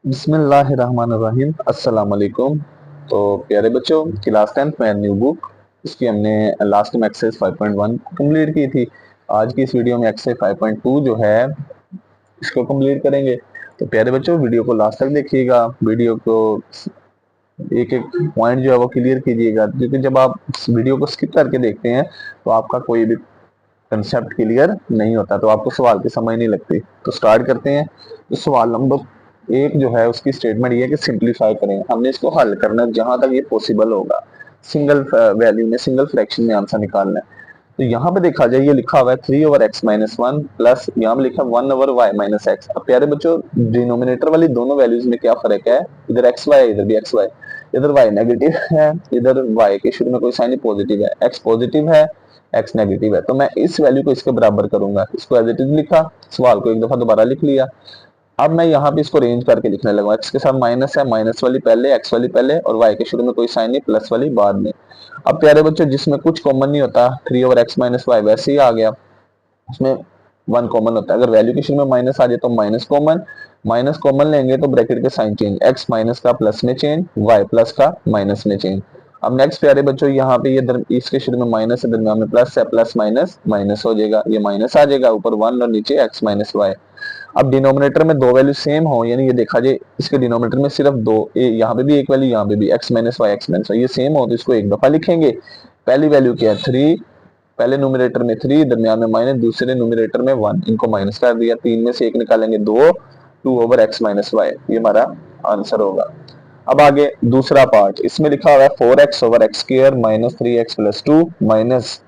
बिस्मिल्लाहिर्रहमानिर्रहीम अस्सलाम वालेकुम। तो प्यारे बच्चों, क्लास 10th में न्यू बुक इसकी हमने लास्ट में एक्सरसाइज 5.1 कंप्लीट की थी। आज की इस वीडियो में एक्सरसाइज 5.2 जो है इसको कंप्लीट करेंगे। तो प्यारे बच्चों, वीडियो को लास्ट तक देखिएगा, वीडियो को एक एक पॉइंट जो है वो क्लियर कीजिएगा, क्योंकि जब आप इस वीडियो को स्किप करके देखते हैं तो आपका कोई भी कंसेप्ट क्लियर नहीं होता, तो आपको सवाल की समझ नहीं लगती। तो स्टार्ट करते हैं। तो सवाल नंबर एक जो है उसकी स्टेटमेंट ये है कि सिंप्लीफाई करें। हमने इसको हल करना है जहां तक ये पॉसिबल होगा, सिंगल वैल्यू में, सिंगल फ्रैक्शन में आंसर निकालना है। तो यहाँ पे देखा जाए, ये लिखा हुआ है 3/x-1 प्लस यहाँ पे लिखा है 1/y-x। अब प्यारे बच्चों, डिनोमिनेटर वाली दोनों वैल्यूज में क्या फर्क है, इधर एक्स वाई है, इधर भी एक्स वाई। इधर y नेगेटिव है, इधर y के शुरू में कोई साइन पॉजिटिव है, x पॉजिटिव है, x नेगेटिव है। तो मैं इस वैल्यू को इसके बराबर करूंगा, इसको एज इट इज लिखा, सवाल को एक दफा दोबारा लिख लिया। अब मैं यहाँ पे इसको रेंज करके लिखने लगा, x के साथ माइनस है, माइनस वाली पहले, x वाली पहले, और y के शुरू में कोई साइन नहीं, प्लस वाली बाद में। अब प्यारे बच्चों, जिसमें कुछ कॉमन नहीं होता, 3/x-y वैसे ही आ गया, उसमें वन कॉमन होता है। अगर वैल्यू के शुरू में माइनस आ जाए तो माइनस कॉमन, माइनस कॉमन लेंगे तो ब्रैकेट के साइन चेंज, एक्स माइनस का प्लस में चेंज, वाई प्लस का माइनस में चेंज। अब नेक्स्ट प्यारे बच्चों, यहाँ पे ये इसके शुरू में माइनस है, दरम्यान में प्लस है, प्लस माइनस माइनस हो जाएगा, ये माइनस आ जाएगा, ऊपर वन और नीचे एक्स माइनस वाई। अब डिनोमिनेटर में दो वैल्यू सेम हो, यानी ये देखा जाए इसके डिनोमिनेटर में सिर्फ दो, यहाँ पे भी एक वैल्यू, यहाँ पे भी एक्स माइनस वाई ये सेम हो, तो इसको एक दफा लिखेंगे। पहली वैल्यू क्या है 3, पहले न्यूमरेटर में 3, दरमियान में माइनस, दूसरे न्यूमरेटर में 1, इनको माइनस कर दिया, तीन में से एक निकालेंगे 2, 2/x-y, ये हमारा आंसर होगा। अब आगे दूसरा पार्ट, इसमें लिखा हुआ है 4x/x² minus 3x+2 minus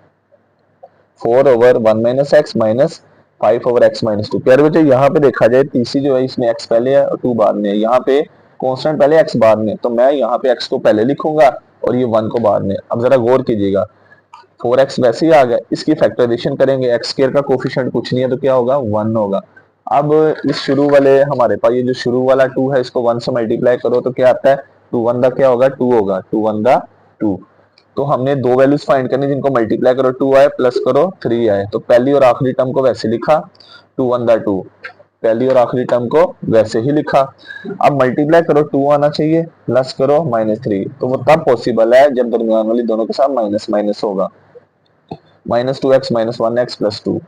4/1 - x minus 5/x-2। प्यारे बच्चे, यहाँ पे देखा जाए तीसरी जो है इसमें x पहले है और 2 बाद में है, यहाँ पे कांस्टेंट पहले x बाद में, तो मैं यहाँ पे x को पहले लिखूंगा और ये 1 को बाद में। अब जरा गौर कीजिएगा, 4x वैसे ही आ गया, इसकी फैक्टराइजेशन करेंगे, एक्स स्क्र का कोफिशिएंट कुछ नहीं है तो क्या होगा 1 होगा। अब इस शुरू वाले हमारे पास ये जो शुरू वाला 2 है, इसको 1 से मल्टीप्लाई करो तो क्या आता है, 2 1 दा क्या होगा 2 होगा, 2 1 दा 2। तो हमने दो वैल्यूज फाइंड करनी, जिनको मल्टीप्लाई करो 2 आए, प्लस करो 3 आए, तो पहली और आखिरी टर्म को वैसे लिखा, 2 1 दा 2, पहली और आखिरी टर्म को वैसे ही लिखा। अब मल्टीप्लाई करो 2 आना चाहिए, प्लस करो -3, तो वो तब पॉसिबल है जब दरमियान वाली दोनों के साथ माइनस माइनस होगा। -2x-1x+2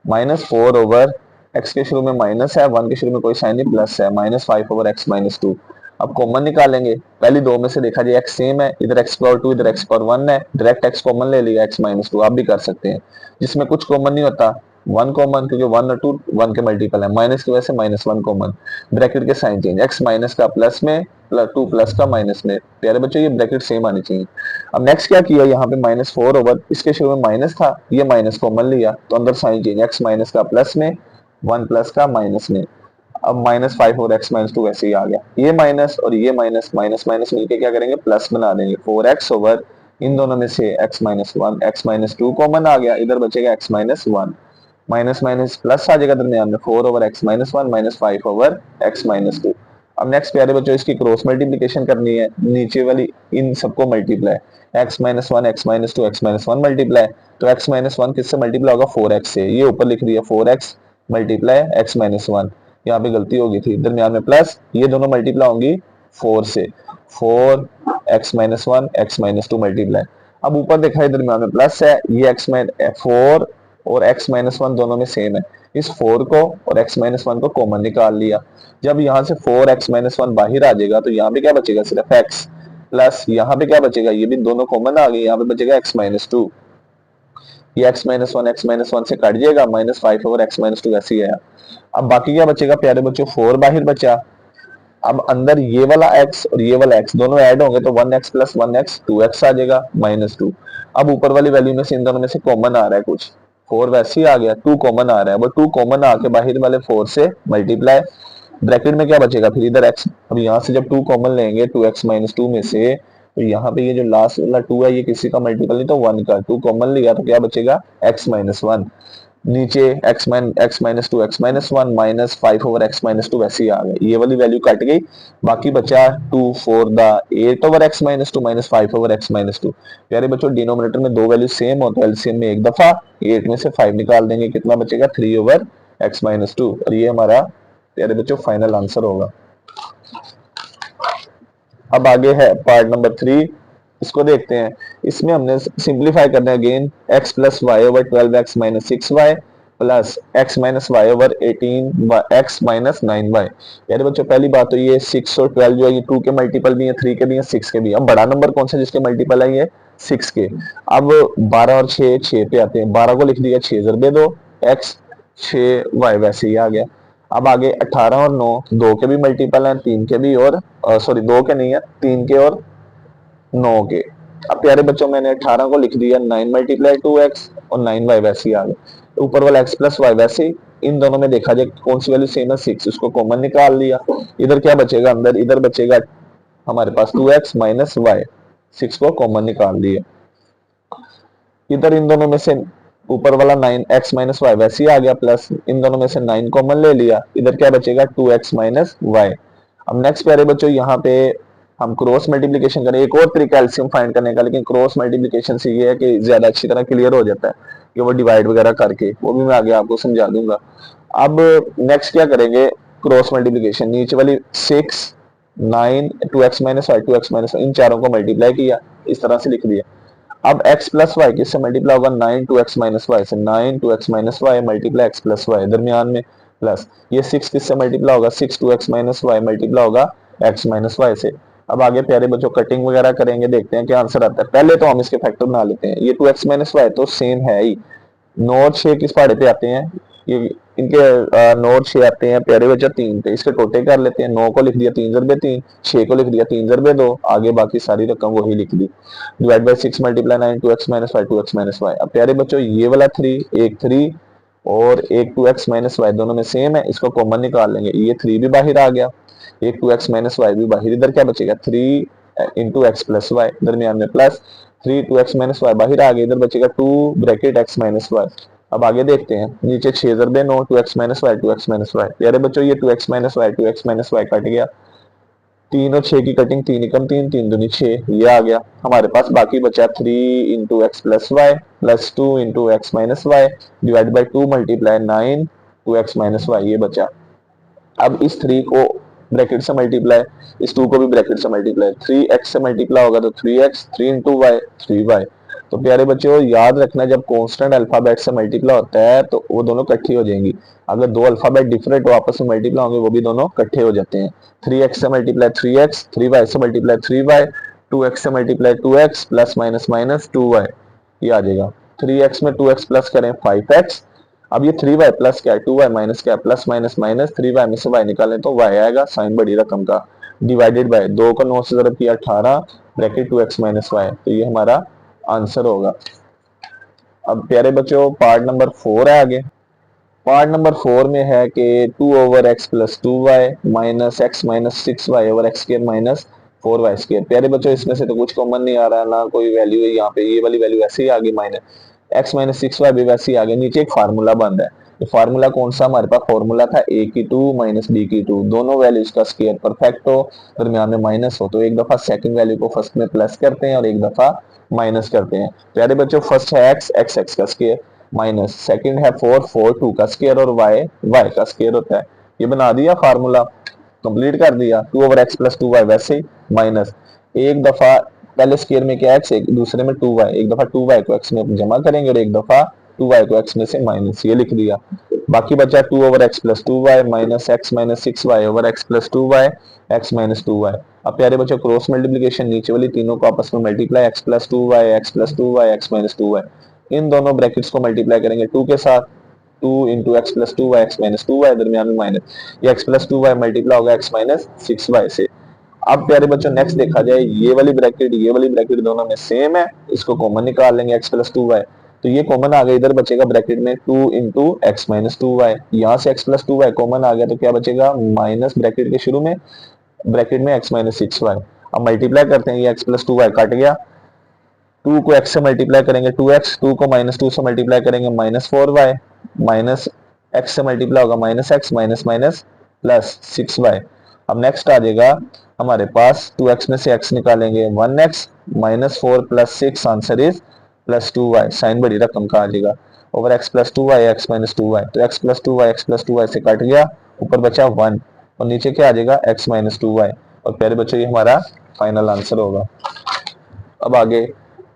-4/x के शुरू में माइनस है, 1 के शुरू में कोई साइन नहीं, प्लस है, -5/x-2। अब कॉमन निकालेंगे, पहली दो में से देखा जाए x सेम है, इधर x⁻2 इधर x⁻1 है, डायरेक्ट x कॉमन ले लिया, x-2 आप भी कर सकते हैं। जिसमें कुछ कॉमन नहीं होता, 1 कॉमन, क्योंकि 1 और 2 1 के मल्टीपल है, माइनस की वजह से -1 कॉमन, ब्रैकेट के साइन चेंज, x माइनस का प्लस में, प्लस 2 प्लस का माइनस में। प्यारे बच्चों, ये ब्रैकेट सेम आनी चाहिए। अब नेक्स्ट क्या किया, यहाँ पे -4/, इसके शुरू में माइनस था, ये माइनस कॉमन लिया तो अंदर साइन चेंज, x माइनस का प्लस में, 1 प्लस का माइनस में। अब -5/x-2 ऐसे ही आ गया, ये माइनस और ये माइनस, माइनस माइनस मिलके क्या करेंगे, प्लस बना देंगे, 4x/, इन दोनों में से x-1 x-2 कॉमन आ गया, इधर बचेगा x-1, माइनस माइनस प्लस आ जाएगा दरमियान में, 4/x-1 -5/x-2। अब नेक्स्ट प्यारे बच्चों, इसकी क्रॉस मल्टीप्लीकेशन करनी है, नीचे वाली इन सबको multiply, x-1 x-2 x-1 multiply, तो x-1 किससे मल्टीप्लाई होगा 4x से, ये ऊपर लिख दिया 4x मल्टीप्लाई x-1, यहाँ पे गलती होगी थी, दरमियान में प्लस, ये दोनों मल्टीप्लाई होंगी 4 से, 4x-1 x-2 मल्टीप्लाई। अब ऊपर देखा है दरमियान में प्लस है, ये x-4 और x-1 दोनों में सेम है, इस 4 को और x-1 को कॉमन निकाल लिया। जब यहाँ से 4x-1 बाहर आ जाएगा तो यहाँ पे क्या बचेगा, सिर्फ x, प्लस यहाँ पे क्या बचेगा, ये भी दोनों कॉमन आ गए, यहाँ पे बचेगा x-2, ये x-1 से कट जाएगा, -5/x-2 ऐसे ही आया। अब बाकी क्या बचेगा प्यारे बच्चों, 4 बाहर बचा। अब अंदर ये वाला x और ये वाला x दोनों ऐड होंगे तो 1x + 1x 2x आ जाएगा, -2। अब ऊपर वाली वैल्यू में से इन दोनों में से कॉमन आ रहा है कुछ, 4 वैसे ही आ गया, 2 कॉमन आ रहा है, वो 2 कॉमन आके बाहर वाले 4 से मल्टीप्लाई, ब्रैकेट में क्या बचेगा फिर इधर x। अब यहाँ से जब 2 कॉमन लेंगे 2x-2 में से, तो यहाँ पे ये जो लास्ट वाला 2 है ये किसी का मल्टीपल नहीं तो 1 का, 2 कॉमन लिया तो क्या बचेगा x-1, नीचे x-2 x-1 -5/x-2 वैसे ही आ गए, ये वाली वैल्यू कट गई, बाकी बचा 2 4 दा 8/x-2 -5/x-2। प्यारे बच्चों, डिनोमिनेटर में दो वैल्यू सेम हो तो एलसीएम में एक दफा 8 में से 5 निकाल देंगे, कितना बचेगा 3/x-2, और ये हमारा प्यारे बच्चों फाइनल आंसर होगा। अब आगे है पार्ट नंबर 3, इसको देखते हैं। इसमें हमने सिंप्लीफाई करना है again, x plus y over 12x minus 6y plus x minus y over 18x minus 9y। यानी बच्चों पहली बात तो ये 6 और 12 जो है ये 2 के मल्टीपल भी है, 3 के भी है, 6 के भी है। अब बड़ा नंबर कौन सा जिसके मल्टीपल है, ये 6 के। अब 12 और 6 6 पे आते हैं, 12 को लिख दिया 6 जरबे 2 x, 6y वैसे ही आ गया। अब आगे 18 और 9 2 के भी मल्टीपल हैं, 3 के भी, और सॉरी 2 के नहीं है, 3 के और 9 के। अब प्यारे बच्चों मैंने 18 को लिख दिया 9 मल्टीप्लाई 2x और 9y वैसे ही आ गया। ऊपर वाला x प्लस वाई वैसे ही। इन दोनों में देखा जाए कौन सी वैल्यू सेम है, 6, उसको कॉमन निकाल लिया। इधर क्या बचेगा अंदर, इधर बचेगा हमारे पास 2x माइनस वाई, 6 को कॉमन निकाल दिया। इधर इन दोनों में से ऊपर वाला 9x माइनस वाई वैसे ही आ गया, प्लस इन दोनों में से 9 कॉमन ले लिया, इधर क्या बचेगा 2x माइनस वाई। अब नेक्स्ट प्यारे बच्चों यहाँ पे हम क्रॉस मल्टीप्लिकेशन करें। एक और तरीका एलसीएम फाइंड करने का, लेकिन क्रॉस मल्टीप्लिकेशन से ये है कि ज्यादा अच्छी तरह क्लियर हो जाता है कि वो डिवाइड वगैरह करके, वो भी मैं आगे आपको समझा दूंगा। अब नेक्स्ट क्या करेंगे, क्रॉस मल्टीप्लिकेशन। नीचे वाली 6 9 2x minus y 2x minus, इन चारों को मल्टीप्लाई किया, इस तरह से लिख दिया। अब x प्लस वाई किससे मल्टीप्लाई होगा, 9 2x माइनस वाई से, 9 2x minus y multiply x plus y दरमियान में, प्लस ये 6 किससे मल्टीप्लाई होगा, 6 2x माइनस वाई मल्टीप्लाई होगा x माइनस वाई से। अब आगे प्यारे बच्चों कटिंग वगैरह करेंगे, देखते हैं क्या आंसर आता है। पहले तो हम इसके फैक्टर बना लेते हैं। ये 2x माइनस वाई तो सेम है ही, 9 और 6 किस पहाड़े पे आते हैं, ये इनके 9 और 6 आते हैं प्यारे बच्चा 3 पे। इसके टोटे कर लेते हैं, 9 को लिख दिया 3 जरबे 3, 6 को लिख दिया 3 जरबे 2, आगे बाकी सारी रकम वही लिख दी। Divide by 6 multiply 9 2x minus y 2x minus y. अब प्यारे बच्चों ये वाला 3, एक 3 और एक 2x माइनस वाई दोनों में सेम है, इसको कॉमन निकाल लेंगे। ये 3 भी बाहर आ गया, एक 2x माइनस वाई भी बाहर, इधर क्या बचेगा 3 इंटू एक्स प्लस वाई दरमियान में, प्लस 3 2x माइनस वाई बाहर आ गया, इधर बचेगा 2 ब्रैकेट x माइनस वाई। अब आगे देखते हैं, नीचे 6 जरबे 9 2x minus y 2x minus y. यारे बच्चों ये 2x minus y 2x minus y cut गया, 3 और 6 की कटिंग, 3 एकम 3 3 दूनी 6, ये आ गया। हमारे पास बाकी बचा 3 into x plus y plus 2 into x minus y divide by 2 multiply 9 2x minus y, ये बचा। अब इस 3 को ब्रैकेट से मल्टीप्लाई, इस 2 को भी ब्रैकेट से मल्टीप्लाई, 3x से मल्टीप्लाई होगा तो 3x, 3 इंटू वाई 3y। तो प्यारे बच्चों याद रखना, जब कांस्टेंट अल्फाबेट से मल्टीप्लाई होता है तो वो दोनों इकट्ठी हो जाएंगी। अगर दो अल्फाबेट डिफरेंट हो आपस में मल्टीप्लाई होंगे, वो भी दोनों इकट्ठे हो जाते हैं। 3x से मल्टीप्लाई 3x, 3y से मल्टीप्लाई 3y, 2x से multiply 2x plus minus minus 2y, ये आ जाएगा। 3x में 2x प्लस करें 5x। अब ये 3y प्लस क्या है 2y माइनस क्या है, प्लस माइनस माइनस, 3y में से y निकालें तो y आएगा साइन बड़ी रकम का, डिवाइडेड बाय 2 को 9 से ज़रब किया 18 ब्रैकेट 2x माइनस वाई, तो ये हमारा आंसर होगा। अब प्यारे बच्चों पार्ट नंबर 4 है आगे। पार्ट नंबर 4 में है कि 2 over x plus 2y minus x minus 6y over x square minus 4y square. प्यारे बच्चों इसमें से तो कुछ कॉमन नहीं आ रहा है, ना कोई वैल्यू है यहाँ पे, ये वाली वैल्यू ऐसे ही आ गई, माइनस एक्स माइनस 6y भी वैसे ही आ गया। नीचे एक फार्मूला बंद है, ये फार्मूला कौन सा, हमारे पास फार्मूला था a की 2 माइनस b की 2, दोनों वैल्यूज का स्क्वायर परफेक्ट हो, दरमियान में माइनस हो, तो एक दफा सेकंड वैल्यू को फर्स्ट में प्लस करते हैं और एक दफा माइनस करते हैं। प्यारे बच्चों फर्स्ट है x, x का स्क्वायर, माइनस सेकंड है 4, 4 2 का स्क्वायर और y, y का स्क्वायर होता है। ये बना दिया फार्मूला, कंप्लीट कर दिया। 2 ओवर एक्स प्लस 2y वैसे ही माइनस, एक दफा पहले स्क्वायर में क्या x, एक दूसरे में 2y, एक दफा 2y को x में जमा करेंगे और एक दफा 2y को x में से माइनस, ये लिख दिया। बाकी बचा 2 over x plus 2y minus x minus 6y over x plus 2y x minus 2y। अब प्यारे बच्चों क्रॉस मल्टीप्लिकेशन, नीचे वाली तीनों को आपस में multiply, x plus 2y x plus 2y x minus 2y, इन दोनों ब्रैकेट्स को मल्टीप्लाई करेंगे 2 के साथ, 2 into x plus 2y x minus 2y दरमियान में माइनस, ये एक्स प्लस 2y मल्टीप्लाई होगा एक्स माइनस 6y से। अब प्यारे बच्चों नेक्स्ट देखा जाए, ये वाली ब्रैकेट दोनों में सेम है, इसको कॉमन निकाल लेंगे एक्स प्लस 2y, तो ये कॉमन आ गया, इधर बचेगा ब्रैकेट में 2 इंटू एक्स माइनस 2y, यहाँ से एक्स प्लस 2y कॉमन आ गया तो क्या बचेगा, माइनस ब्रैकेट के शुरू में ब्रैकेट में एक्स माइनस 6y। अब मल्टीप्लाई करते हैं, ये एक्स प्लस 2y कट गया, 2 को x से मल्टीप्लाई करेंगे 2x, 2 को माइनस 2 से मल्टीप्लाई करेंगे माइनस 4y, माइनस x से मल्टीप्लाई होगा minus x minus minus plus 6y। अब नेक्स्ट आ जाएगा हमारे पास 2x में से x निकालेंगे 1x minus 4 plus 6, answer is plus 2y, sign बड़ी रकम का आ जाएगा over x plus 2y x minus 2y, तो x plus 2y x plus 2y से कट गया, ऊपर बचा 1 और नीचे क्या आ जाएगा x माइनस 2y। और प्यारे बच्चों ये हमारा फाइनल आंसर होगा। अब आगे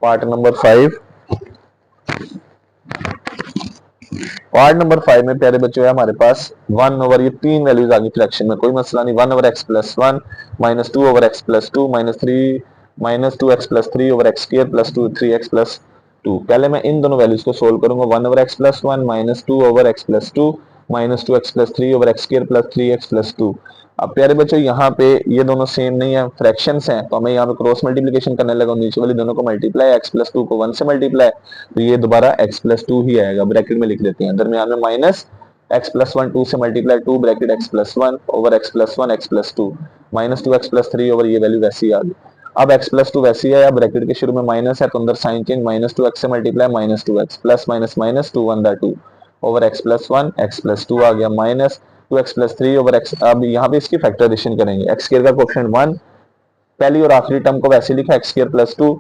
पार्ट नंबर 5। पार्ट नंबर 5 में प्यारे बच्चों है हमारे पास 1 ओवर ये तीन वैल्यूज आ गई फ्रैक्शन में, कोई मसला नहीं। 1/x+1 -2/x+2 -2x+3 over x square plus 2 3x+2। पहले मैं इन दोनों वैल्यूज को सोल्व करूंगा। 1/x+1 -2/x+2 -2x+3 over x square plus 3x+2। अब प्यारे बच्चों यहाँ पे ये दोनों सेम नहीं है, फ्रैक्शंस हैं, तो हमें यहाँ पे क्रॉस मल्टीप्लिकेशन करने लगा। नीचे वाली दोनों को मल्टीप्लाई, x+2 को 1 से मल्टीप्लाई, तो ये दोबारा x+2 ही आएगा। ब्रैकेट में लिख देते हैं, दरमियान में माइनस x+1 2 से multiply 2 bracket x+1 over x+1 x+2 -2x+3 over ये वैल्यू वैसी आ गई। अब x+2 वैसी है, ब्रैकेट के शुरू में माइनस है तो अंदर साइन चेंज, -2x से multiply -2x plus minus minus 2 1 2 over x+1 x+2 आ गया माइनस 2x+3 ओवर x। अब यहाँ पे इसकी फैक्टराइजेशन करेंगे। एक्स स्क्वायर का कोएफिशिएंट 1, पहली और आखिरी टर्म को वैसे लिखा एक्स स्क्वायर प्लस 2।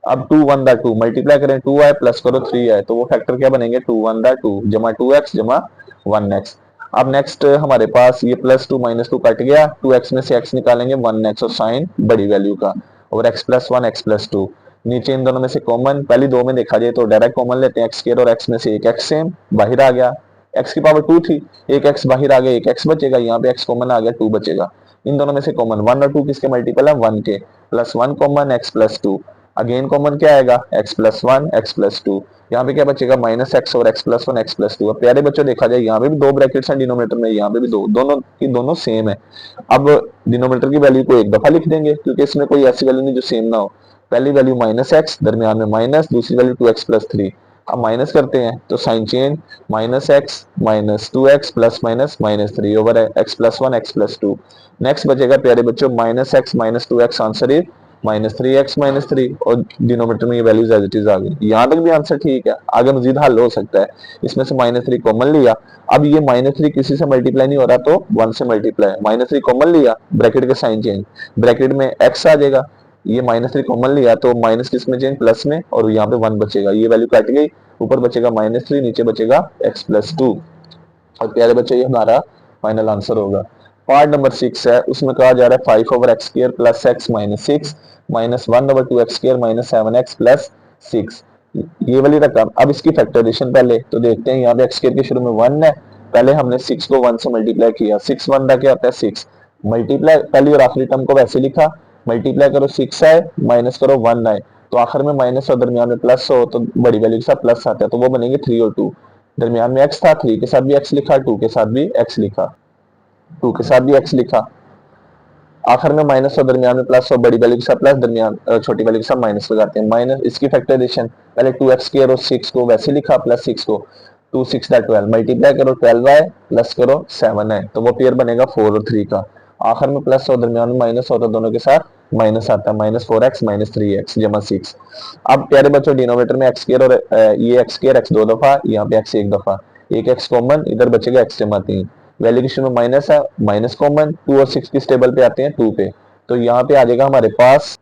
अब 2 1 2 मल्टीप्लाई करें 2 आए प्लस करो 3 आए, तो वो फैक्टर क्या बनेंगे 2 1 2 जमा 2x जमा 1x। अब नेक्स्ट हमारे पास ये +2 -2 कट गया, 2x में से x निकालेंगे 1x और साइन बड़ी वैल्यू का और x+1 x+2। नीचे इन दोनों में से कॉमन, पहली दो में देखा जाए तो डायरेक्ट कॉमन लेते हैं, एक्स स्क्वायर और x में से एक x सेम बाहर आ गया, x की पावर 2 थी, एक x बाहर आ गया, एक x बचेगा, यहाँ पे x कॉमन आ गया 2 बचेगा। इन दोनों में से कॉमन 1 और 2 किसके मल्टीपल है 1 के, +1 कॉमन x+2, अगेन कॉमन क्या आएगा x+1 x+2। यहाँ पे क्या बचेगा -x और x+1 x+2। अब प्यारे बच्चों देखा जाए यहाँ पे भी दो ब्रैकेट्स हैं डिनोमिनेटर में, यहाँ पे भी दो, दोनों की दोनों सेम है। अब डिनोमिनेटर की वैल्यू को एक दफा लिख देंगे क्योंकि इसमें कोई ऐसी वैल्यू नहीं जो सेम ना हो। पहली वैल्यू -x, दरमियान में माइनस, दूसरी वैल्यू 2x+3। अब माइनस करते हैं तो sign change, -x -2x plus minus -3 over x+1 x+2। Next बचेगा प्यारे बच्चों -x -2x, answer is -3x -3 और डिनोमिनेटर में ये वैल्यूज एज इट इज आ गई। यहाँ तक भी आंसर ठीक है, आगे मजीद हल हो सकता है। इसमें से -3 कॉमन लिया, अब ये -3 किसी से मल्टीप्लाई नहीं हो रहा तो 1 से मल्टीप्लाई, -3 कॉमन लिया, ब्रैकेट के साइन चेंज, ब्रैकेट में x आ जाएगा, ये -3 कॉमन लिया तो माइनस किसमें चेंज प्लस में, और यहाँ पे 1 बचेगा, ये वैल्यू कट गई, ऊपर बचेगा -3 नीचे बचेगा x+2। और प्यारे बच्चों ये हमारा फाइनल आंसर होगा। पार्ट नंबर 6 है, उसमें कहा जा रहा है 5/x² plus x minus 6 -1/2x² minus 7x plus 6, ये वाली रकम। अब इसकी फैक्टराइजेशन पहले तो देखते हैं, यहाँ पे x² के शुरू में 1 है, पहले हमने 6 को 1 से मल्टीप्लाई किया, 6 1 क्या होता है 6, मल्टीप्लाई पहली और आखिरी टर्म को वैसे लिखा, मल्टीप्लाई करो 6 आए माइनस करो 1 आए, तो आखिर में माइनस और दरमियान में प्लस हो तो बड़ी वैल्यू के साथ प्लस आता है, तो वो बनेंगे 3 और 2। दरमियान में x था, 3 के साथ भी x लिखा, 2 के साथ भी x लिखा, 2 के साथ भी x लिखा, आखिर में माइनस और दरमियान में प्लस और बड़ी वैल्यू के साथ प्लस, दरमियान छोटी वैल्यू के साथ माइनस लगाते हैं। माइनस इसकी फैक्टराइजेशन, पहले 2x² और 6 को वैसे लिखा प्लस 6 को, 2 6 12 मल्टीप्लाई करो 12 आए प्लस करो 7 आए, तो वो पेयर बनेगा 4 और 3 का, आखिर में प्लस और दरमियान में माइनस होता है, दोनों के साथ माइनस आता है, -4x -3x जमा 6। अब प्यारे बच्चों डिनोमिनेटर में x² और ये x² x 2 दफा, यहाँ पे x 1 दफा, एक x कॉमन, इधर बचेगा x जमा 3, वैल्यू के शुरू में माइनस है, माइनस कॉमन, 2 और 6 किस टेबल पे आते हैं 2 पे, तो यहाँ पे आ जाएगा हमारे पास,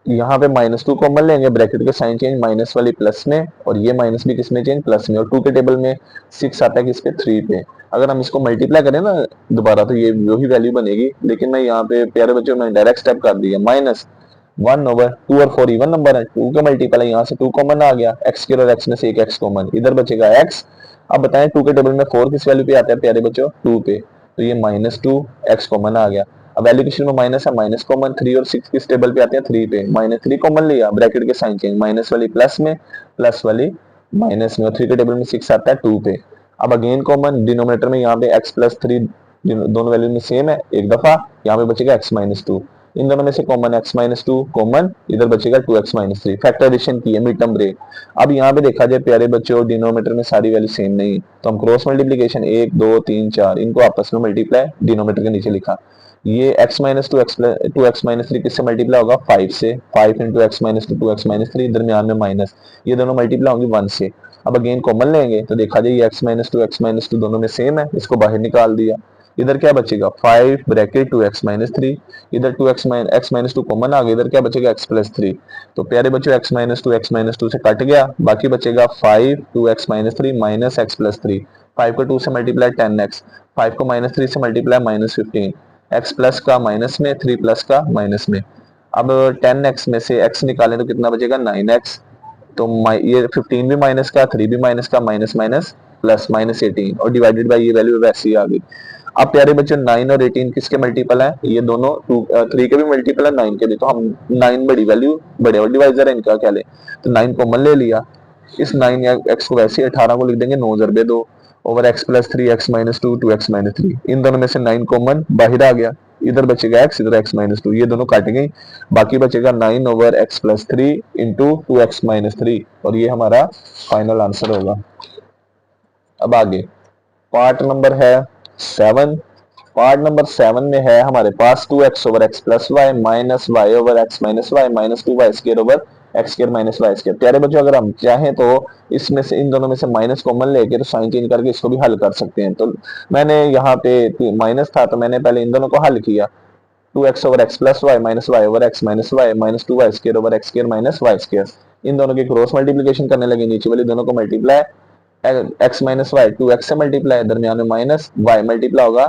यहाँ पे -2 कॉमन लेंगे, ब्रैकेट के साइन चेंज, माइनस वाली प्लस में और ये माइनस भी किस में चेंज प्लस में, और 2 के टेबल में 6 आता है किस पे 3 पे। अगर हम इसको मल्टीप्लाई करें ना दोबारा तो ये वही वैल्यू बनेगी, लेकिन मैं यहाँ पे प्यारे बच्चों में डायरेक्ट स्टेप कर दिया, -1/2 और 4 इवन नंबर है, 2 का मल्टीपल है, यहाँ से 2 कॉमन आ गया, x² और x में से एक x कॉमन, इधर बचेगा x। अब बताएं 2 के टेबल में 4 किस वैल्यू पे आता है प्यारे बच्चों 2 पे, तो ये -2 x कॉमन आ गया। अब वैल्यू के शुरू में माइनस है, माइनस कॉमन, 3 और 6 किस टेबल पे आते हैं 3 पे, -3 कॉमन लिया, ब्रैकेट के साइन चेंज, माइनस वाली प्लस में, प्लस वाली माइनस में, और 3 के टेबल में 6 आता है 2 पे। अब अगेन कॉमन डिनोमिनेटर में यहाँ पे x+3 दोनों वैल्यू में सेम है, एक दफा, यहाँ पे बचेगा x-2, इन दोनों में से कॉमन x-2 कॉमन, इधर बचेगा 2x-3, फैक्टराइजेशन की है मिड टर्म ब्रेक। अब यहाँ पे देखा जाए प्यारे बच्चों डिनोमिनेटर में सारी वैल्यू सेम नहीं है, तो हम क्रॉस मल्टीप्लिकेशन 1 2 3 4 इनको आपस में मल्टीप्लाई डिनोमिनेटर के नीचे लिखा, ये x-2 किससे मल्टीप्लाई होगा 5 से, 5 इंटू x-2 2x-3, दरमियान में माइनस, ये दोनों मल्टीप्लाई होंगी 1 से। अब अगेन कॉमन लेंगे तो देखा जाए ये x-2 दोनों में सेम है, इसको बाहर निकाल दिया, इधर क्या बचेगा 5 ब्रैकेट 2x-3, इधर 2x-2 कॉमन आ गया, इधर क्या बचेगा x+3, तो प्यारे बच्चों x-2 से कट गया, बाकी बचेगा 5 2x-3 माइनस x+3, 5 को 2 से मल्टीप्लाई 10x, 5 को -3 से मल्टीप्लाई -15, x प्लस का माइनस में, 3 प्लस का माइनस में। अब 10x में से x निकालें तो कितना बचेगा 9x। तो ये 15 भी माइनस का, 3 भी माइनस का, माइनस माइनस प्लस -18 और डिवाइडेड बाय ये वैल्यू वैसी आ गई। अब प्यारे बच्चों 9 और 18 किसके मल्टीपल है? ये दोनों 3 के भी मल्टीपल है, 9 के भी। तो हम 9 बड़ी वैल्यू, बड़े और डिवाइजर है इनका, क्या ले? तो 9 कॉमन ले लिया। इस 9 एक्स को वैसे 18 को लिख देंगे 9 ज़रबे 2 over x plus 3 x minus 2 2 x minus 3। इन दोनों में से 9 कॉमन बाहर आ गया, इधर बचेगा x, इधर x माइनस 2, ये दोनों काट गई, बाकी बचेगा 9 over x plus 3 into 2 x minus 3 और ये हमारा फाइनल आंसर होगा। अब आगे पार्ट नंबर है 7। पार्ट नंबर 7 में है हमारे पास 2x over x plus y minus y over x minus y minus 2y square over x square minus y square. प्यारे बच्चों अगर हम चाहें तो इसमें से, इन दोनों में से माइनस कॉमन लेके तो साइन चेंज करके इसको भी हल कर सकते हैं। तो मैंने यहाँ पे माइनस था तो मैंने पहले इन दोनों को हल किया। 2x over x plus y minus y over x minus y minus 2y square over x square minus y square. इन दोनों की क्रॉस मल्टीप्लीकेशन करने लगे, नीचे वाली दोनों को multiply, x minus y 2x से मल्टीप्लाई, दरमियान में माइनस, वाई मल्टीप्लाई होगा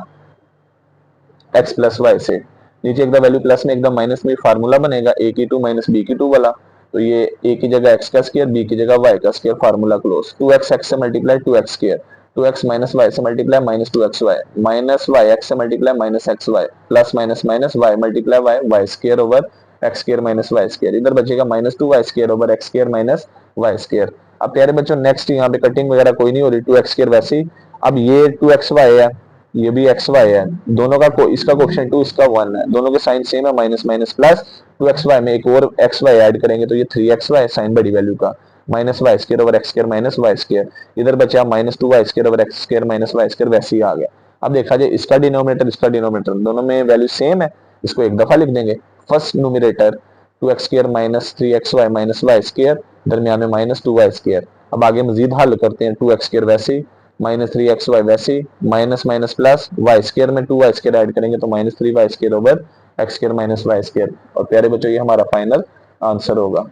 एक्स प्लस वाई से। नीचे एकदम वैल्यू प्लस में एकदम माइनस में फार्मूला बनेगा ए की 2 माइनस बी की 2 वाला। तो ये ए की जगह एक्स का स्क्वायर, बी की जगह वाई का square, formula close. 2x x से multiply 2x square, 2x minus y से multiply minus 2x y, minus y x से multiply minus x y, plus minus minus y multiply y, y square over x square minus y square. इधर बचेगा minus 2y square over x square minus y square. अब प्यारे बच्चों next यहाँ पे cutting वगैरह कोई नहीं हो रही, 2x स्क्वायर वैसे ही। अब ये 2xy है, ये भी एक्स वाई है, दोनों का इसका कोएफिशिएंट 2, इसका 1 है, दोनों के साइन सेम है, माइनस माइनस प्लस। 2xy में एक और एक्स वाई ऐड करेंगे तो ये 3xy साइन बड़ी वैल्यू का, minus y square over x square minus y square. इधर बचा minus 2y square over x square minus y square, वैसे ही आ गया। अब देखा जाए इसका डिनोमिनेटर इसका डिनोमिनेटर दोनों में वैल्यू सेम है, इसको एक दफा लिख देंगे। First numerator 2x square minus 3xy minus y square, दरमियान में माइनस 2y स्क्वायर। अब आगे मजीद हल करते हैं, 2x स्क्वायर वैसे ही, माइनस 3xy वैसे ही, minus minus plus, y square में 2y स्क्वायर ऐड करेंगे तो minus 3y square over x square minus y square. और प्यारे बच्चों ये हमारा फाइनल आंसर होगा।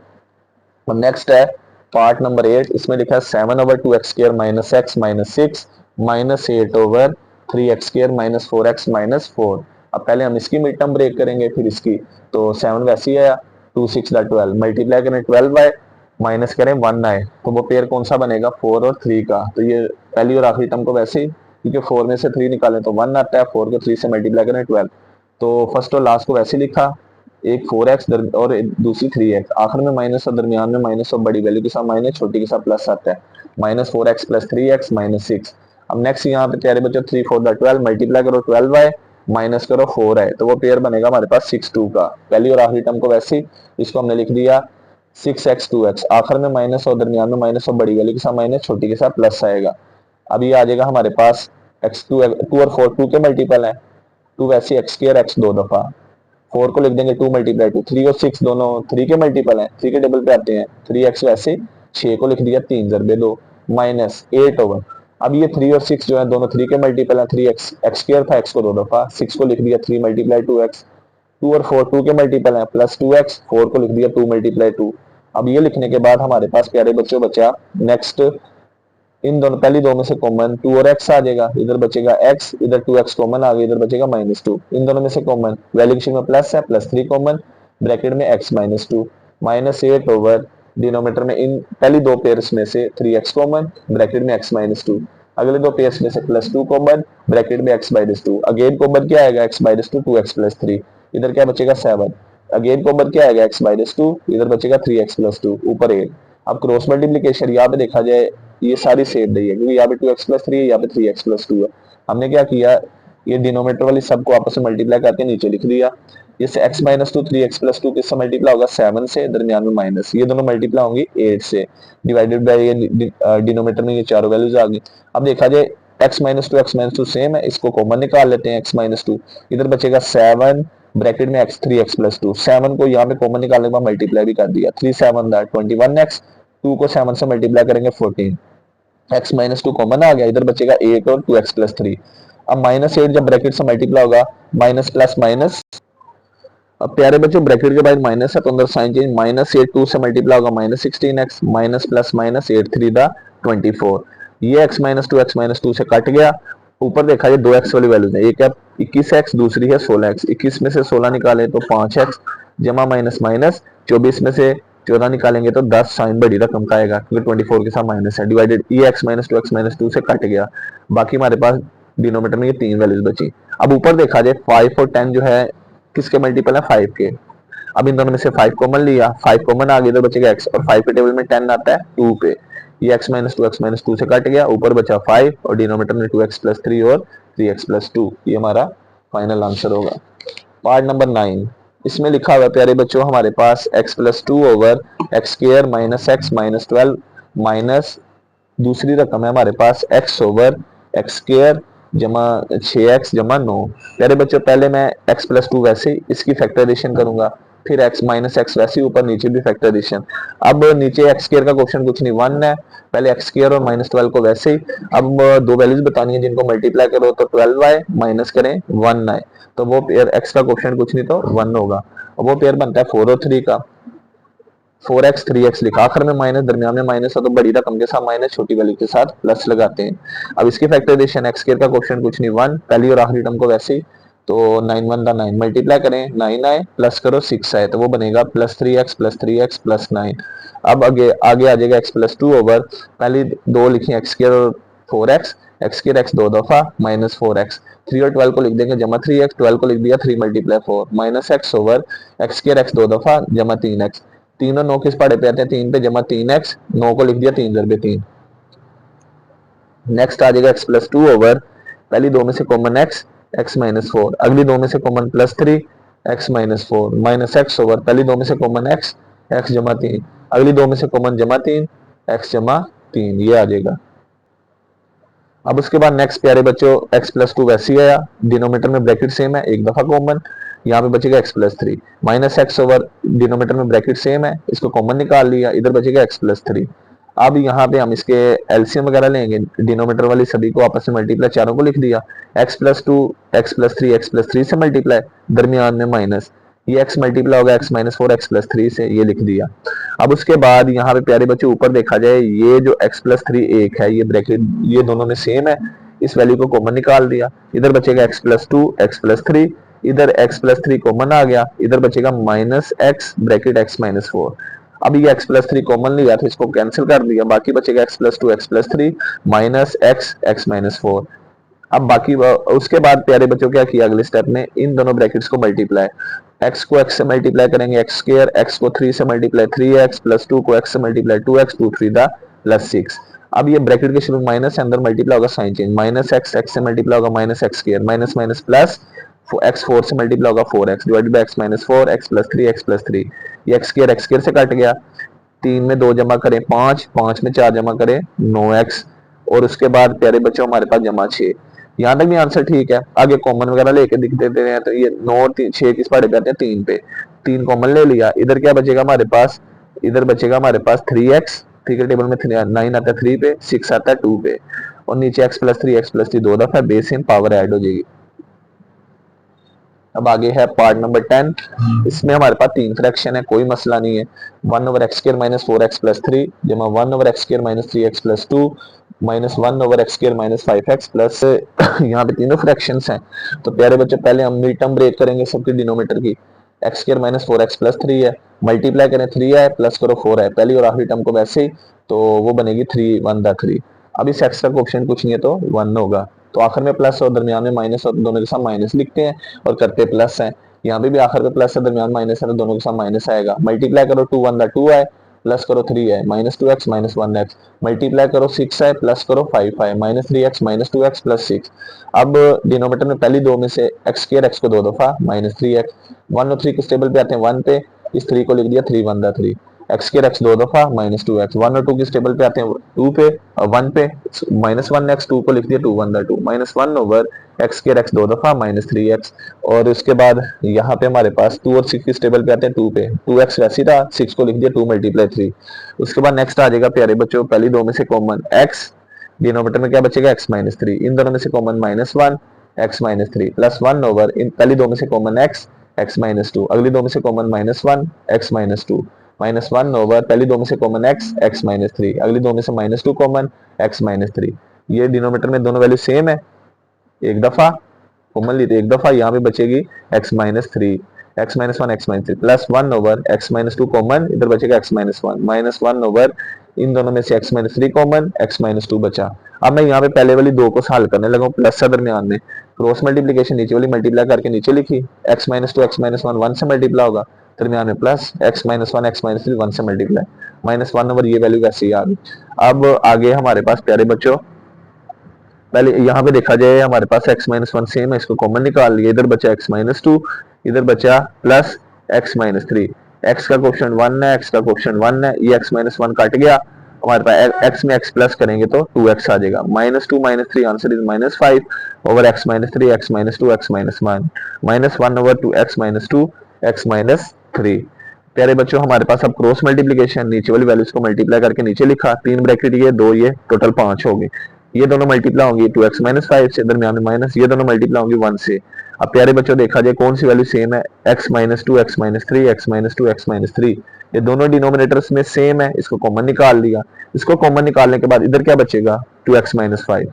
और नेक्स्ट है पार्ट नंबर 8, इसमें लिखा है 7 over 2x square minus x minus 6 minus 8 over 3x square minus 4x minus 4। अब पहले हम इसकी मिड टर्म ब्रेक करेंगे, फिर इसकी। तो 7 वैसे ही आया, 2 6 12, मल्टीप्लाई करें 12 बाय, माइनस करें 1 आए तो वो पेयर कौन सा बनेगा? 4 और 3 का। तो ये पहली और आखिरी टर्म को वैसे ही, क्योंकि 4 में से 3 निकालें तो 1 आता है, 4 को 3 से मल्टीप्लाई करें 12। तो फर्स्ट और लास्ट को वैसे लिखा, एक 4x और दूसरी 3x, आखिर में माइनस और दरमियान में माइनस और बड़ी वैल्यू के साथ माइनस, छोटी के साथ प्लस आता है, minus 4x plus 3x minus 6। अब नेक्स्ट यहाँ पे प्यारे बच्चों 3 4 12, मल्टीप्लाई करो 12 बाय, माइनस करो 4 है तो वो पेयर बनेगा हमारे पास 6 2 का। पहली और आखिरी टर्म को वैसे ही, इसको हमने लिख दिया 6x 2x, आखिर में माइनस और दरमियान में माइनस और बड़ी वैल्यू के साथ माइनस, छोटी के साथ प्लस आएगा। अब ये आ जाएगा हमारे पास x2 2 और 4 2 के मल्टीपल है, 2 वैसे x स्क्वायर x 2 दफा, 4 को लिख देंगे 2 मल्टीप्लाई 2, 3 और 6 दोनों 3 के मल्टीपल हैं, 3 के टेबल पे आते हैं, 3x वैसे 6 को लिख दिया 3 ज़रबे 2 माइनस 8 ओवर। अब ये 3 और 6 जो है दोनों 3 के मल्टीपल हैं, 3x x स्क्वायर था, x को 2 दफा, 6 को लिख दिया 3 मल्टीप्लाई 2x, 2 और 4 2 के मल्टीपल हैं, प्लस 2x, 4 को लिख दिया 2 मल्टीप्लाई 2। अब ये लिखने के बाद हमारे पास प्यारे बच्चों बचा नेक्स्ट, इन दोनों पहली दो में से कॉमन 2 और x आ जाएगा, इधर बचेगा x, इधर 2x कॉमन आ गया, इधर बचेगा -2। इन दोनों में से कॉमन वैल्यूएशन में प्लस है, प्लस 3 कॉमन, ब्रैकेट में x -2 -8 ओवर डिनोमिनेटर में इन पहली दो पेयर्स में से 3x कॉमन, ब्रैकेट में x -2, अगले दो पेयर्स में से +2 कॉमन, ब्रैकेट में x -2, अगेन कॉमन क्या आएगा x -2 2x + 3, इधर क्या बचेगा 7, अगेन कॉमन क्या आएगा x -2, इधर बचेगा 3x + 2 ऊपर 8। अब क्रॉस मल्टीप्लिकेशन यहाँ पे देखा जाए ये सारी सेम रही है, क्योंकि यहाँ पे 2x + 3 है, यहाँ पे 3x + 2 है। हमने क्या किया, ये डिनोमिनेटर वाली सब को आपस में मल्टीप्लाई करके नीचे लिख दिया। इससे x -2 3x + 2 किससे मल्टीप्लाई होगा? 7 से, दरमियान में माइनस, ये दोनों मल्टीप्लाई होंगी 8 से, डिवाइडेड बाय ये डिनोमिनेटर में ये चारों वैल्यूज आ गई। अब देखा जाए x -2 सेम है, इसको कॉमन निकाल लेते हैं, x -2, इधर बचेगा 7, ब्रैकेट में x 3x + 2, 7 को यहाँ पे कॉमन निकालने के बाद मल्टीप्लाई भी कर दिया, 3 7 21x, 2 को 7 से मल्टीप्लाई करेंगे 14, x -2 कॉमन आ गया, इधर बचेगा 8 और 2x + 3। अब -8 जब ब्रैकेट से मल्टीप्लाई होगा, माइनस प्लस माइनस, अब प्यारे बच्चों ब्रैकेट के बाद माइनस है तो अंदर साइन चेंज, -8 2 से मल्टीप्लाई होगा -16x, माइनस प्लस माइनस 8 3 दा 24, ये x -2 से कट गया, ऊपर देखा जाए 2x वाली वैल्यूज है, एक है 21x, दूसरी है 16x। 21 में से 16 निकाले तो 5x, जमा माइनस माइनस, 24 में से 14 निकालेंगे तो 10 साइन बड़ी रकम का आएगा क्योंकि 24 के साथ माइनस है, डिवाइडेड ये x माइनस 2x माइनस 2 से कट गया। बाकी हमारे पास डिनोमीटर में ये तीन वैल्यूज बची। अब ऊपर देखा जाए 5 और 10 जो है किसके मल्टीपल है, 5 के। अब इन दोनों में से 5 कॉमन लिया, 5 कॉमन आ गया तो बचेगा x, और 5 के टेबल में 10 आता है 2 पे, ये x माइनस टू से कट गया, ऊपर बचा 5 और डिनोमीटर में 2x प्लस 3 और 3x प्लस 2। ये हमारा फाइनल आंसर होगा। पार्ट नंबर 9, इसमें लिखा हुआ प्यारे बच्चों हमारे पास x plus 2 over x square minus x minus 12 minus दूसरी रकम है हमारे पास x ओवर एक्स स्क्र जमा 6x जमा 9। प्यारे बच्चों पहले मैं x प्लस 2 वैसे ही इसकी फैक्टराइजेशन करूंगा, फिर x माइनस एक्स वैसे ही ऊपर नीचे भी फैक्टराइजेशन। अब नीचे एक्स स्क्र का क्वेश्चन कुछ नहीं 1 है, पहले एक्स स्क्र और माइनस 12 को वैसे ही। अब दो वैल्यूज बतानी है जिनको मल्टीप्लाई करो तो 12 आए, माइनस करें 1 आए, तो वो पेयर x का क्वेश्चन कुछ नहीं तो 1 होगा। वो पेयर बनता है 4 और 3 का। 4x 3x लिखा, आखिर में माइनस, दरमियान में माइनस है तो बड़ी रकम के साथ माइनस, छोटी वैल्यू के साथ प्लस लगाते हैं। अब इसकी फैक्टराइजेशन एक्स स्क्वायर का क्वेश्चन कुछ नहीं 1, पहली और आखिरी टर्म को वैसे ही, तो 9 1 का 9 मल्टीप्लाई करें 9 आए, प्लस करो 6 आए, तो वो बनेगा प्लस 3x प्लस 9। अब आगे आगे आ जाएगा x प्लस 2 ओवर, पहली दो लिखी एक्स स्क्वायर और 4x, एक्स स्क्वायर एक्स दो दफा माइनस 4x, 3 और 12 को लिख देंगे जमा 3x, 12 को लिख दिया 3 multiply 4 minus x over x square x दो दफा जमा 3x, 3 और 9 किस पहाड़े पे आते हैं, 3 पे जमा 3x, 9 को लिख दिया 3 जरबे 3। नेक्स्ट आ जाएगा x प्लस 2 ओवर, पहली दो में से कॉमन x, x माइनस 4, अगली दो में से common plus 3, x minus 4 minus x over, पहली दो में से कॉमन x, x जमा 3, अगली दो में से कॉमन जमा 3, x जमा 3, ये आ जाएगा। अब उसके बाद नेक्स्ट प्यारे बच्चों x प्लस 2 वैसे ही आया, डिनोमीटर में ब्रैकेट सेम है, एक दफा कॉमन, यहाँ पे बचेगा x plus 3 minus x over, denominator में ब्रैकेट सेम है, इसको कॉमन निकाल लिया, इधर बचेगा x प्लस 3। अब यहाँ पे हम इसके एलसीएम वगैरह लेंगे, डिनोमीटर वाली सभी को आपस में मल्टीप्लाई, चारों को लिख दिया, x प्लस 2 एक्स प्लस 3 से मल्टीप्लाई, दरमियान में माइनस, ये x मल्टीप्लाई होगा x माइनस 4 एक्स प्लस 3 से, ये लिख दिया। अब उसके बाद यहाँ पे प्यारे बच्चे ऊपर देखा जाए, ये जो x प्लस 3 एक है, ये ब्रैकेट ये दोनों में सेम है, इस वैल्यू को कॉमन निकाल दिया, इधर बचेगा x प्लस 2 एक्स प्लस 3, इधर x प्लस 3 कॉमन आ गया, इधर बचेगा minus x bracket x minus 4। अब ये x प्लस 3 कॉमन लिया था, इसको कैंसिल कर दिया, बाकी बचेगा x plus 2 x plus 3 minus x minus 4। अब बाकी उसके बाद प्यारे बच्चों क्या किया अगले स्टेप में, इन दोनों ब्रैकेट्स को मल्टीप्लाई, x को x से मल्टीप्लाई करेंगे एक्स स्क्वायर, x को 3 से मल्टीप्लाई 3x प्लस 2 को x से मल्टीप्लाई 2x 2 3 दा प्लस 6। अब ये ब्रैकेट के शुरू माइनस है, अंदर मल्टीप्लाई होगा साइन चेंज, माइनस एक्स से मल्टीप्लाई होगा minus x square, minus minus plus x 4 से मल्टीप्लाई होगा 4x divided by x minus 4 x plus 3, ये एक्स स्क्वायर से कट गया, 3 में 2 जमा करें 5, 5 में 4 जमा करें 9x, और उसके बाद प्यारे बच्चों हमारे पास जमा 6। यहाँ तक भी आंसर ठीक है, आगे कॉमन वगैरह लेके दिख देते हैं, तो ये 9 और 6 किस पहाड़े पे आते हैं, 3 पे, 3 कॉमन ले लिया, इधर क्या बचेगा हमारे पास, इधर बचेगा हमारे पास 3x, ठीक है टेबल में 9 आता है 3 पे, 6 आता है 2 पे, और नीचे एक्स प्लस 3 दो दफा बेस इन पावर ऐड हो जाएगी। अब आगे है पार्ट नंबर 10, इसमें हमारे पास तीन फ्रैक्शन है, कोई मसला नहीं है, 1 over x square minus 4x plus 3 जमा 1 over x square minus 3x plus 2 minus 1 over x square minus 5x plus, यहाँ पे तीनों फ्रैक्शंस हैं। तो प्यारे बच्चे पहले हम मिड टर्म ब्रेक करेंगे सबकी डिनोमीटर की, x square minus 4x plus 3 है, मल्टीप्लाई करें 3 है प्लस करो 4 है, पहली और आखिरी टर्म को वैसे ही, तो वो बनेगी 3 1 दा 3। अब इस एक्स का ऑप्शन कुछ नहीं है तो 1 होगा, तो आखिर में प्लस और दरमियान में माइनस और दोनों के साथ माइनस लिखते हैं और करते प्लस है, यहाँ पे भी आखिर में प्लस है दरमियान माइनस है तो दोनों के साथ माइनस आएगा, मल्टीप्लाई करो 2 1 दा 2 है, प्लस करो 3 है minus 2x minus 1x, multiply करो 6 है प्लस करो 5 है minus 3x minus 2x plus 6। अब डिनोमीटर में पहली दो में से एक्स स्क्वायर एक्स को दो दफा माइनस 3x, 1 और 3 किस टेबल पे आते हैं 1 पे, इस 3 को लिख दिया 3 1 दा 3, एक्स स्क्वायर एक्स दो दफा माइनस 2x, 1 और 2 किस टेबल पे आते हैं 2 पे और 1 पे, माइनस 1x 2 को लिख दिया 2 1 दा 2 minus 1 over x square x दो दफा माइनस 3x, और उसके बाद यहाँ पे हमारे पास 2 और 6 किस टेबल पे आते हैं 2 पे, 2x वैसे था 6 को लिख दिया 2 मल्टीप्लाई 3। उसके बाद नेक्स्ट आ जाएगा प्यारे बच्चों, पहली दो में से कॉमन x, डिनोमीटर में क्या बचेगा x माइनस 3, इन दोनों में से common minus 1 x minus 3 plus 1 over, इन पहली दो में से कॉमन x माइनस 2, अगली दो में से common minus 1 x minus 2 minus 1 over, पहली दो में से कॉमन x माइनस 3, अगली दो में से माइनस 2 कॉमन x माइनस 3। ये डिनोमीटर में दोनों वैल्यू सेम है, एक दफा कॉमन ली तो एक दफा, यहाँ पे बचेगी x minus three, x minus one x minus three plus one over x minus two common, इधर बचेगा x minus one over in दोनों में से x minus three common, x minus to बचा। अब मैं यहाँ पे पहले वाली दो को हल करने लगा, प्लस है दरमियान में, क्रॉस मल्टीप्लीकेशन नीचे वाली मल्टीप्लाई करके नीचे लिखी, x minus two x minus one से मल्टीप्लाई होगा, दरमियान में plus x minus one x minus three one से मल्टीप्लाई, माइनस वन ओवर ये वैल्यू वैसे ही आ गई। अब आगे हमारे पास प्यारे बच्चों, पहले यहाँ पे देखा जाए हमारे पास x माइनस वन सेम है, इसको कॉमन निकाल लिया, इधर बचा x माइनस टू, इधर बचा plus x minus three, x का कोफिशिएंट वन है, x का कोफिशिएंट वन है, ये x माइनस वन कट गया, हमारे पास x में x प्लस करेंगे तो 2x आ जाएगा, minus two minus three answer is minus five over x minus three, x minus two x minus one, minus one over two x minus two x minus three. प्यारे बच्चों हमारे पास अब cross multiplication, नीचे वाली values को multiply करके नीचे लिखा, तीन ब्रैकेट ये दो ये टोटल पांच हो गए, ये दोनों मल्टीप्लाई होंगी टू एक्स माइनस फाइव से, दरमियान में माइनस, ये दोनों मल्टीप्लाई होंगी वन से। अब प्यारे बच्चों देखा जाए कौन सी वैल्यू सेम है, x minus two x minus three, x minus two x minus three, ये दोनों डिनोमिनेटर्स में सेम है, इसको कॉमन निकाल लिया, इसको कॉमन निकालने के बाद इधर क्या बचेगा टू एक्स माइनस फाइव,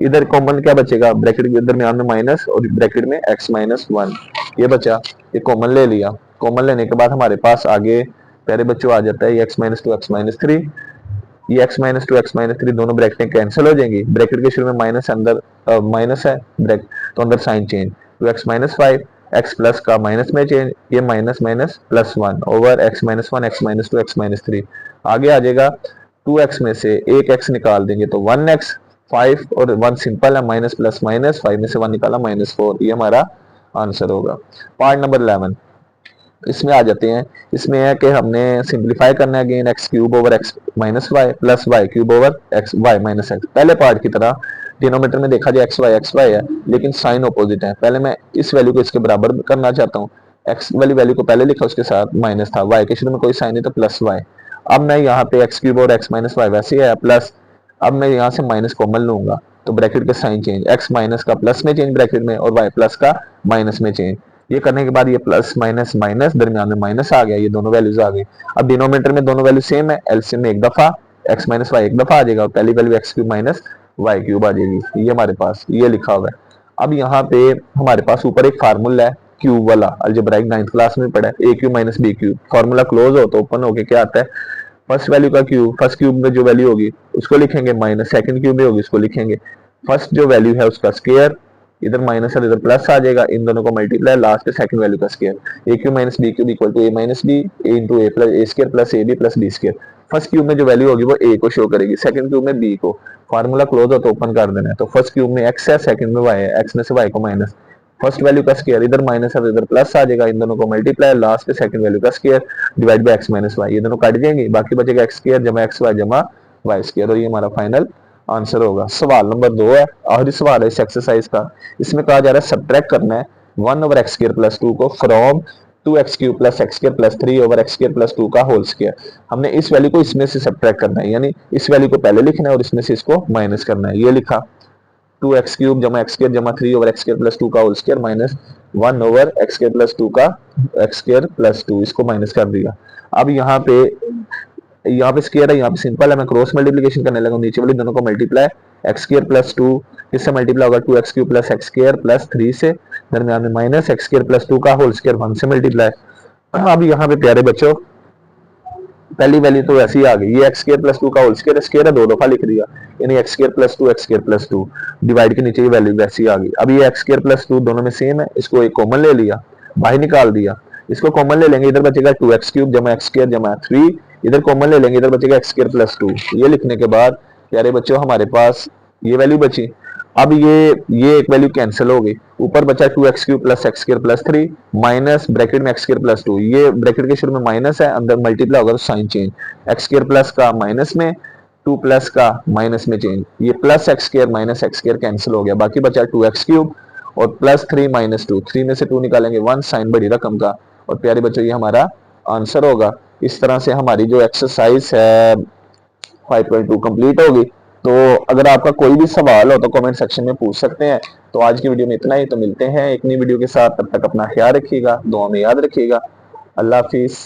इधर कॉमन क्या बचेगा, ब्रैकेट के दरमियान में माइनस और ब्रैकेट में एक्स माइनस वन, ये बचा, ये कॉमन ले लिया, कॉमन लेने के बाद हमारे पास आगे प्यारे बच्चों आ जाता है x minus two x minus three, ये x minus two x minus three दोनों ब्रैकेटें कैंसिल हो जाएंगी, ब्रैकेट के शुरू में माइनस अंदर माइनस है ब्रैकेट तो अंदर sign change, two x minus five x plus का माइनस में चेंज, ये minus minus plus one over x minus one x minus two x minus three, आगे आ जाएगा टू एक्स में से एक एक्स निकाल देंगे तो वन एक्स, फाइव और वन सिंपल है, माइनस प्लस माइनस, फाइव में से वन निकाला माइनस फोर, ये हमारा आंसर होगा। पार्ट नंबर 11 इसमें आ जाते हैं, इसमें है कि हमने सिंप्लीफाई करना है again x cube over x minus y plus y cube over x y minus x. पहले पार्ट की तरह डिनोमीटर में देखा जाए एक्स वाई है, लेकिन साइन ऑपोजिट है, पहले मैं इस वैल्यू को इसके बराबर करना चाहता हूँ, एक्स वाली वैल्यू को पहले लिखा उसके साथ माइनस था, वाई के शुरू में कोई साइन नहीं तो प्लस वाई, अब मैं यहाँ पे एक्स क्यूब और एक्स माइनस वाई वैसे ही है प्लस, अब मैं यहाँ से माइनस कॉमन लूंगा तो ब्रैकेट के साइन चेंज, एक्स माइनस का प्लस में चेंज ब्रैकेट में और वाई प्लस का माइनस में चेंज, ये करने के बाद ये प्लस माइनस माइनस दरमियान में माइनस आ गया, ये दोनों वैल्यूज आ गई। अब डिनोमिनेटर में दोनों वैल्यू सेम है, एलसीएम में एक दफा एक्स माइनस वाई एक दफा आ जाएगा, पहली value x cube minus y cube आ जाएगी, ये हमारे पास ये लिखा हुआ है। अब यहाँ पे हमारे पास ऊपर एक फार्मूला है क्यूब वाला, अलजेब्राइक 9th क्लास में पढ़ा है, A cube minus B cube, formula close हो तो ओपन होके क्या आता है, फर्स्ट वैल्यू का क्यूब, फर्स्ट क्यूब में जो वैल्यू होगी उसको लिखेंगे माइनस, सेकंड क्यूब में होगी उसको लिखेंगे, फर्स्ट जो वैल्यू है उसका स्क्वायर, इधर माइनस है इधर प्लस आ जाएगा, इन दोनों को मल्टीप्लाई, लास्ट सेकंड वैल्यू का square, a cube minus B cube equal to a minus b, a into a plus a square plus a b plus b square. First cube में जो वैल्यू होगी वो ए को show करेगी, second cube में b को, formula close हो तो ओपन कर देना है, तो फर्स्ट क्यूब में एक्स है, सेकंड में वाई है, एक्स में से वाई को माइनस, फर्स्ट वैल्यू का स्क्वायर, इधर माइनस है तो इधर प्लस आ जाएगा, इन दोनों को मल्टीप्लाई, लास्ट सेकंड वैल्यू का square divide by x minus y, ये दोनों कट जाएंगे, बाकी बचेगा एक्स स्क्वायर जमा एक्स वाई जमा वाई स्क्वायर, और ये हमारा फाइनल आंसर होगा। सवाल नंबर 2 है, आखिरी सवाल है इस एक्सरसाइज का, इसमें कहा जा रहा है सब्ट्रैक्ट करना है 1 ओवर एक्स स्क्वायर प्लस 2 को from 2x cube plus x square plus 3 over x square plus 2 का होल स्क्वायर। हमने इस वैल्यू को इसमें से सब्ट्रैक्ट करना है, यानी इस वैल्यू को पहले लिखना है और इसमें से इसको माइनस करना है, ये लिखा 2x क्यूब जमा एक्स स्क्वायर जमा 3 ओवर एक्स स्क्वायर प्लस 2 का whole square minus 1 over x square plus 2 का एक्स स्क्वायर प्लस 2, इसको माइनस कर दिया। अब यहाँ पे स्क्वायर है, यहाँ पे सिंपल है, मैं क्रॉस मल्टीप्लिकेशन करने लगा, नीचे वाली दोनों को मल्टीप्लाई, एक्स स्क्वायर प्लस 2 किससे मल्टीप्लाई होगा 2x cube plus x square plus 3 से, दरमियान में माइनस एक्स स्क्वायर प्लस 2 का होल स्क्वायर 1 से मल्टीप्लाई। अब यहाँ पे प्यारे बच्चों पहली वैल्यू तो ऐसी आ गई, ये एक्स स्क्वायर प्लस 2 का होल स्क्वायर है दो दफा लिख दिया, यानी x square plus 2 x square plus 2 divide के नीचे ये वैल्यू वैसी आ गई। अब ये एक्स स्क्वायर प्लस 2 दोनों में सेम है, इसको एक कॉमन ले लिया, बाहर निकाल दिया, इसको कॉमन ले लेंगे, इधर बचेगा 2x क्यूब जमा एक्स स्क्वायर जमा 3, इधर कॉमन ले लेंगे, इधर बचेगा एक्स स्क्वायर प्लस 2, ये लिखने के बाद प्यारे बच्चों हमारे पास ये वैल्यू बची। अब ये एक वैल्यू कैंसिल हो गई, ऊपर बचा 2x cube plus x square plus 3 minus bracket में एक्स स्क्वायर प्लस 2, ये ब्रैकेट के शुरू में माइनस है, अंदर मल्टीप्लाई होगा तो sign change, x square plus का माइनस में 2 प्लस का माइनस में चेंज, ये plus x square minus x square cancel हो गया, बाकी बचा 2x क्यूब और प्लस 3 माइनस 2, 3 में से 2 निकालेंगे 1 साइन बड़ी रकम का, और प्यारे बच्चों ये हमारा आंसर होगा। इस तरह से हमारी जो एक्सरसाइज है 5.2 कंप्लीट होगी। तो अगर आपका कोई भी सवाल हो तो कमेंट सेक्शन में पूछ सकते हैं। तो आज की वीडियो में इतना ही, तो मिलते हैं एक नई वीडियो के साथ, तब तक अपना ख्याल रखिएगा, दुआ में याद रखिएगा, अल्लाह हाफिज।